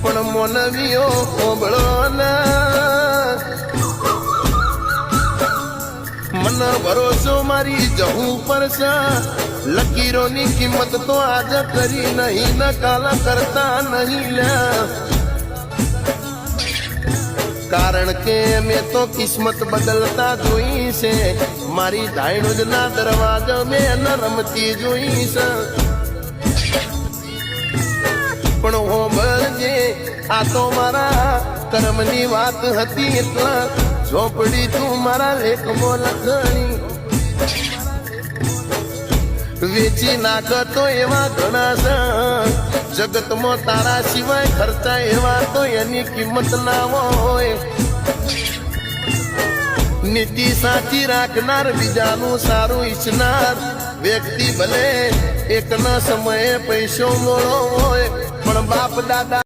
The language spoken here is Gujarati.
પણ મોનવીઓ ઓબળો મને ભરોસો મારી જવું પડશે લકીરોની કિંમત તો આજ કરી નહીં ન કાલ કરતા નહીં લ્યા કારણ કે મેં તો કિસ્મત બદલતા જોઈ છે મારી ધાયણુજના દરવાજા મેં રમતી જોઈ છે પણ હો બળજે આ તો મારા કર્મની વાત હતી એટલે ઝોપડી તું મારા લેખમાં લખણી વેચી નાખતો એવા ઘણા છે જગતમાં તારા સિવાય ખર્ચા એવા તો એની કિંમત ના હોય નીતિ સાચી રાખનાર બીજાનું સારું ઈચ્છનાર વ્યક્તિ ભલે એકના સમયે પૈસો મોળો હોય પણ બાપ દાદા